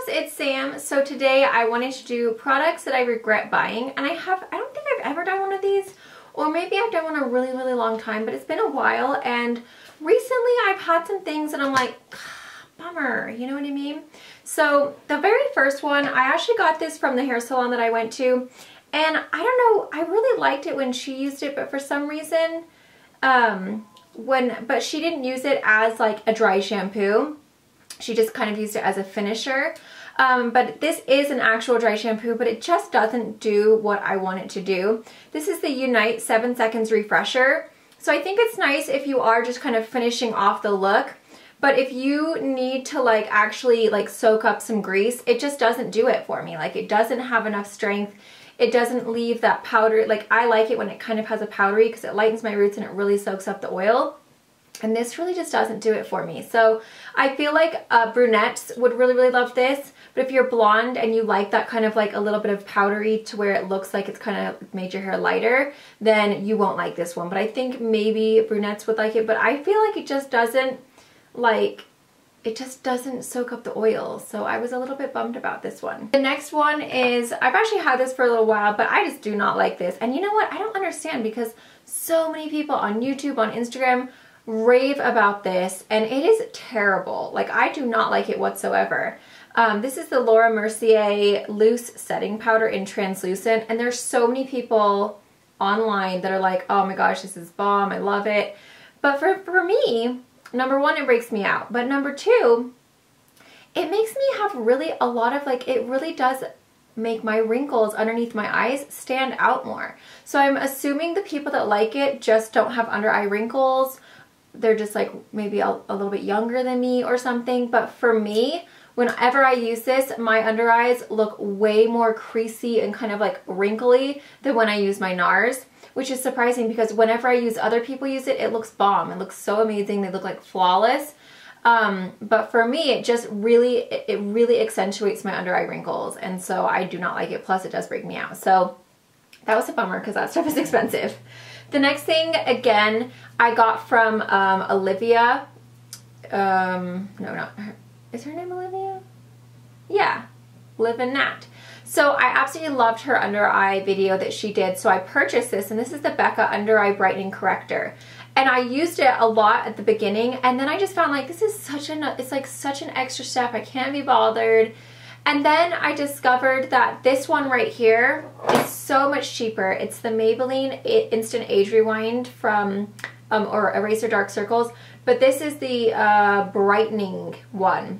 it's Sam. So today I wanted to do products that I regret buying, and I don't think I've ever done one of these, or maybe I've done one a really, really long time, but it's been a while, and recently I've had some things that I'm like, bummer, you know what I mean? So the very first one, I actually got this from the hair salon that I went to, and I don't know, I really liked it when she used it, but for some reason, but she didn't use it as like a dry shampoo. She just kind of used it as a finisher. But this is an actual dry shampoo, but it just doesn't do what I want it to do. This is the Unite 7 Seconds Refresher. So I think it's nice if you are just kind of finishing off the look. But if you need to like actually like soak up some grease, it just doesn't do it for me. Like it doesn't have enough strength. It doesn't leave that powder. Like I like it when it kind of has a powdery because it lightens my roots and it really soaks up the oil. And this really just doesn't do it for me. So I feel like brunettes would really, really love this. But if you're blonde and you like that kind of like a little bit of powdery to where it looks like it's kind of made your hair lighter, then you won't like this one. But I think maybe brunettes would like it. But I feel like it just doesn't soak up the oil. So I was a little bit bummed about this one. The next one is, I've actually had this for a little while, but I just do not like this. And you know what? I don't understand because so many people on YouTube, on Instagram, rave about this, and it is terrible. Like I do not like it whatsoever. This is the Mercier loose setting powder in translucent, and there's so many people online that are like, oh my gosh, this is bomb, I love it. But for me, number one, it breaks me out, but number two, it makes me have really a lot of like, it really does make my wrinkles underneath my eyes stand out more. So I'm assuming the people that like it just don't have under eye wrinkles. They're just like maybe a little bit younger than me or something. But for me, whenever I use this, my under eyes look way more creasy and kind of like wrinkly than when I use my NARS, which is surprising because whenever I use other people use it, it looks bomb. It looks so amazing. They look like flawless. But for me, it just really accentuates my under eye wrinkles. And so I do not like it. Plus it does break me out. So that was a bummer because that stuff is expensive. The next thing, again, I got from Olivia. No, not her. Is her name Olivia? Yeah, Live in Nat. So I absolutely loved her under eye video that she did. So I purchased this, and this is the Becca Under Eye Brightening Corrector. And I used it a lot at the beginning, and then I just found like this is it's like such an extra step. I can't be bothered. And then I discovered that this one right here is so much cheaper. It's the Maybelline Instant Age Rewind from, or Eraser Dark Circles. But this is the Brightening one.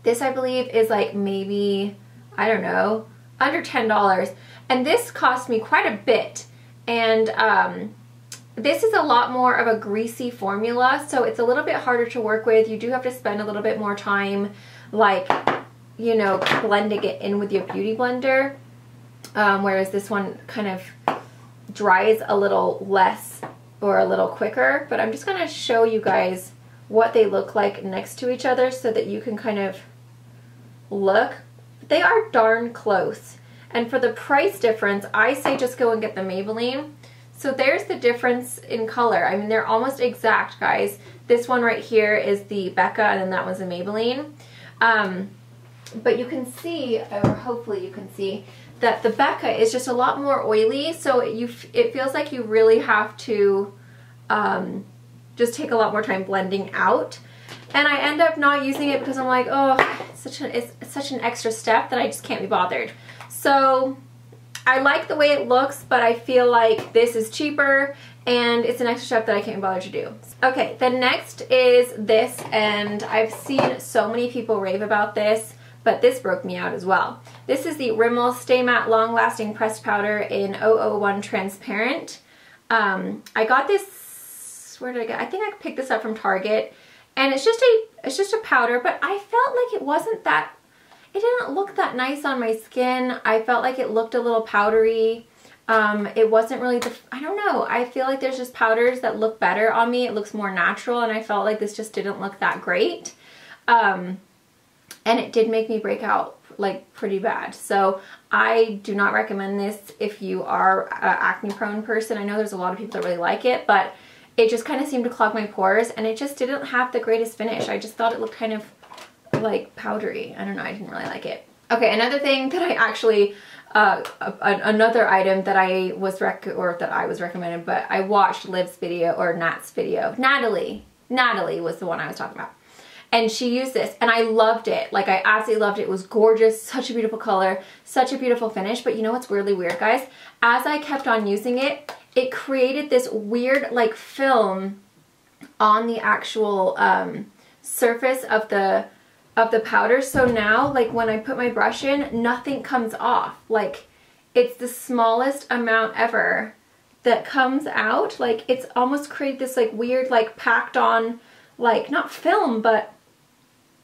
This I believe is like maybe, I don't know, under $10. And this cost me quite a bit. And this is a lot more of a greasy formula. So it's a little bit harder to work with. You do have to spend a little bit more time like, you know, blending it in with your beauty blender, whereas this one kind of dries a little less or a little quicker. But I'm just going to show you guys what they look like next to each other so that you can kind of look. They are darn close, and for the price difference, I say just go and get the Maybelline. So there's the difference in color. I mean, they're almost exact, guys. This one right here is the Becca, and then that one's the Maybelline. But you can see, or hopefully you can see, that the Becca is just a lot more oily, so it feels like you really have to just take a lot more time blending out. And I end up not using it because I'm like, oh, it's such an extra step that I just can't be bothered. So I like the way it looks, but I feel like this is cheaper and it's an extra step that I can't be bothered to do. Okay, the next is this, and I've seen so many people rave about this, but this broke me out as well. This is the Rimmel Stay Matte Long Lasting Pressed Powder in 001 Transparent. I got this, where did I get? I think I picked this up from Target, and it's just a powder, but I felt like it didn't look that nice on my skin. I felt like it looked a little powdery. It wasn't really I don't know. I feel like there's just powders that look better on me. It looks more natural, and I felt like this just didn't look that great. And it did make me break out like pretty bad. So I do not recommend this if you are an acne prone person. I know there's a lot of people that really like it, but it just kind of seemed to clog my pores, and it just didn't have the greatest finish. I just thought it looked kind of like powdery. I don't know, I didn't really like it. Okay, another thing that I actually, another item that I was recommended, but I watched Liv's video, or Nat's video. Natalie was the one I was talking about. And she used this and I loved it. Like, I absolutely loved it. It was gorgeous, such a beautiful color, such a beautiful finish. But you know what's really weird, guys? As I kept on using it, it created this weird like film on the actual surface of the powder. So now, like, when I put my brush in, nothing comes off. Like, it's the smallest amount ever that comes out. Like, it's almost created this like weird like packed on, like, not film, but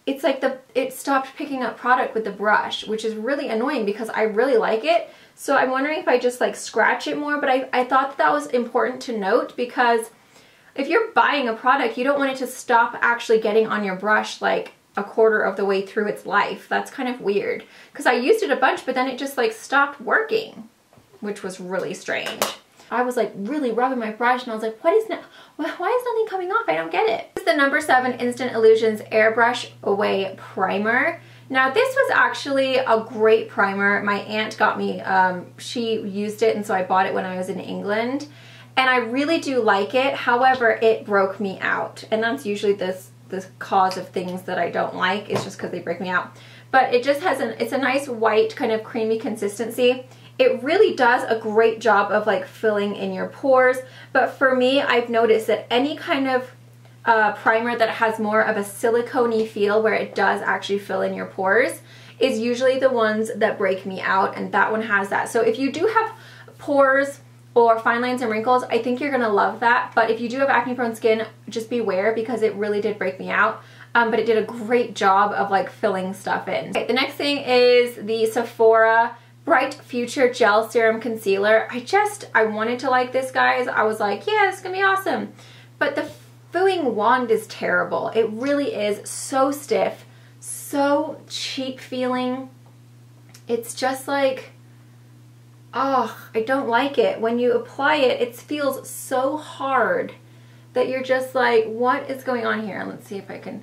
it's like it stopped picking up product with the brush, which is really annoying because I really like it. So I'm wondering if I just like scratch it more, but I thought that was important to note, because if you're buying a product, you don't want it to stop actually getting on your brush like a quarter of the way through its life. That's kind of weird, because I used it a bunch, but then it just like stopped working, which was really strange. I was like really rubbing my brush and I was like, why is nothing coming off? I don't get it. This is the number 7 Instant Illusions Airbrush Away Primer. Now this was actually a great primer. My aunt got me, she used it, and so I bought it when I was in England. And I really do like it. However, it broke me out. And that's usually the cause of things that I don't like, is just because they break me out. But it just has it's a nice white kind of creamy consistency. It really does a great job of like filling in your pores. But for me, I've noticed that any kind of primer that has more of a silicone-y feel, where it does actually fill in your pores, is usually the ones that break me out, and that one has that. So if you do have pores or fine lines and wrinkles, I think you're gonna love that. But if you do have acne-prone skin, just beware, because it really did break me out. But it did a great job of like filling stuff in. Okay, the next thing is the Sephora Bright Future Gel Serum Concealer. I wanted to like this, guys. I was like, yeah, this is gonna be awesome. But the fooing wand is terrible. It really is so stiff, so cheap feeling. It's just like, oh, I don't like it. When you apply it, it feels so hard that you're just like, what is going on here? Let's see if I can,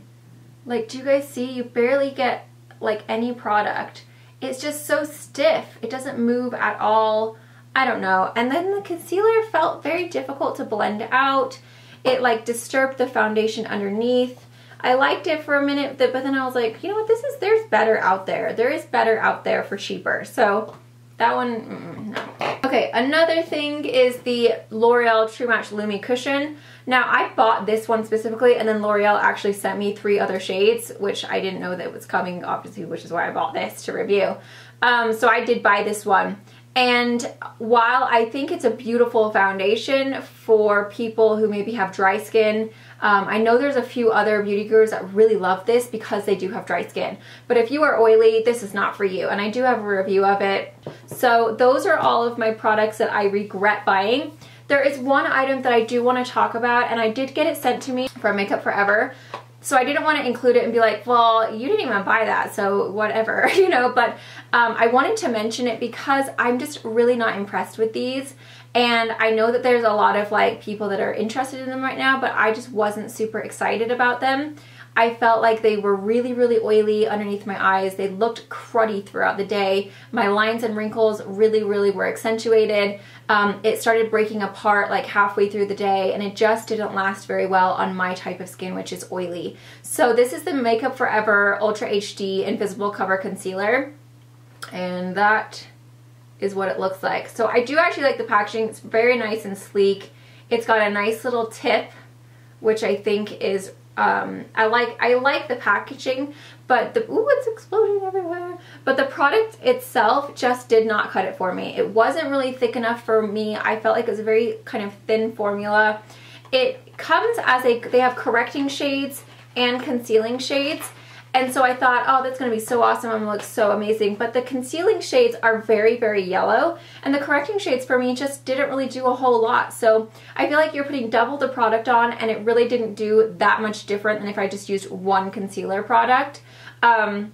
like, do you guys see? You barely get like any product. It's just so stiff. It doesn't move at all. I don't know. And then the concealer felt very difficult to blend out. It like disturbed the foundation underneath. I liked it for a minute, but then I was like, you know what, there's better out there. There is better out there for cheaper. So that one, no. Okay, another thing is the L'Oreal True Match Lumi Cushion. Now, I bought this one specifically, and then L'Oreal actually sent me 3 other shades, which I didn't know that was coming, obviously, which is why I bought this to review. So I did buy this one. And while I think it's a beautiful foundation for people who maybe have dry skin, I know there's a few other beauty gurus that really love this because they do have dry skin. But if you are oily, this is not for you. And I do have a review of it. So those are all of my products that I regret buying. There is one item that I do want to talk about, and I did get it sent to me from Makeup Forever. So I didn't want to include it and be like, well, you didn't even buy that, so whatever, you know, but I wanted to mention it because I'm just really not impressed with these. And I know that there's a lot of like people that are interested in them right now, but I just wasn't super excited about them. I felt like they were really, really oily underneath my eyes. They looked cruddy throughout the day. My lines and wrinkles really, really were accentuated. It started breaking apart like halfway through the day, and it just didn't last very well on my type of skin, which is oily. So this is the Makeup Forever Ultra HD Invisible Cover Concealer, and that is what it looks like. So I do actually like the packaging. It's very nice and sleek. It's got a nice little tip, which I think is I like the packaging, but ooh, it's exploding everywhere. But the product itself just did not cut it for me. It wasn't really thick enough for me. I felt like it was a very kind of thin formula. It comes as they have correcting shades and concealing shades. And so I thought, oh, that's going to be so awesome. I'm going to look so amazing. But the concealing shades are very, very yellow. And the correcting shades for me just didn't really do a whole lot. So I feel like you're putting double the product on, and it really didn't do that much different than if I just used one concealer product. And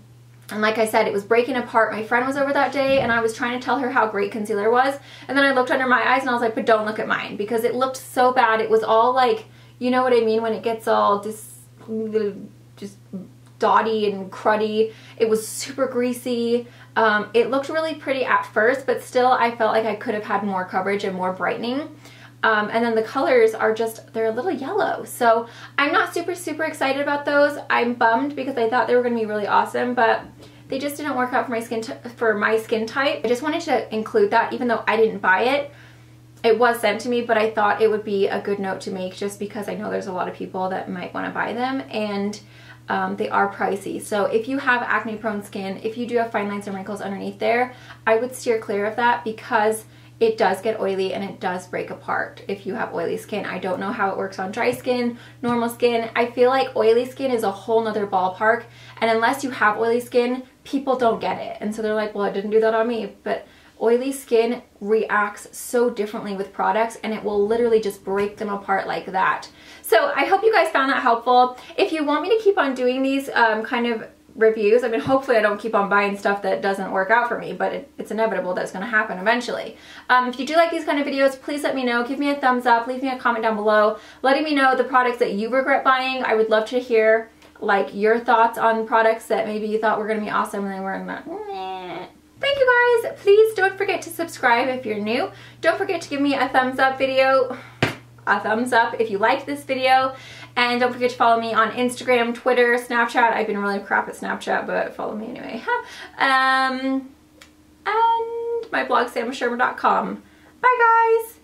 like I said, it was breaking apart. My friend was over that day, and I was trying to tell her how great concealer was. And then I looked under my eyes, and I was like, but don't look at mine, because it looked so bad. It was all like, you know what I mean, when it gets all just dotty and cruddy. It was super greasy. It looked really pretty at first, but still I felt like I could have had more coverage and more brightening. And then the colors are just, they're a little yellow. So I'm not super excited about those. I'm bummed because I thought they were going to be really awesome, but they just didn't work out for my skin type. I just wanted to include that even though I didn't buy it. It was sent to me, but I thought it would be a good note to make just because I know there's a lot of people that might want to buy them, and they are pricey. So if you have acne prone skin, if you do have fine lines and wrinkles underneath there, I would steer clear of that because it does get oily and it does break apart if you have oily skin. I don't know how it works on dry skin, normal skin. I feel like oily skin is a whole nother ballpark, and unless you have oily skin, people don't get it. And so they're like, well, it didn't do that on me. But oily skin reacts so differently with products, and it will literally just break them apart like that. So I hope you guys found that helpful. If you want me to keep on doing these kind of reviews, I mean, hopefully I don't keep on buying stuff that doesn't work out for me, but it's inevitable that's going to happen eventually. If you do like these kind of videos, please let me know. Give me a thumbs up, leave me a comment down below letting me know the products that you regret buying. I would love to hear like your thoughts on products that maybe you thought were going to be awesome and they weren't. Thank you guys. Please don't forget to subscribe if you're new. Don't forget to give me a thumbs up if you liked this video. And don't forget to follow me on Instagram, Twitter, Snapchat. I've been really crap at Snapchat, but follow me anyway. And my blog, samschuerman.com. Bye guys.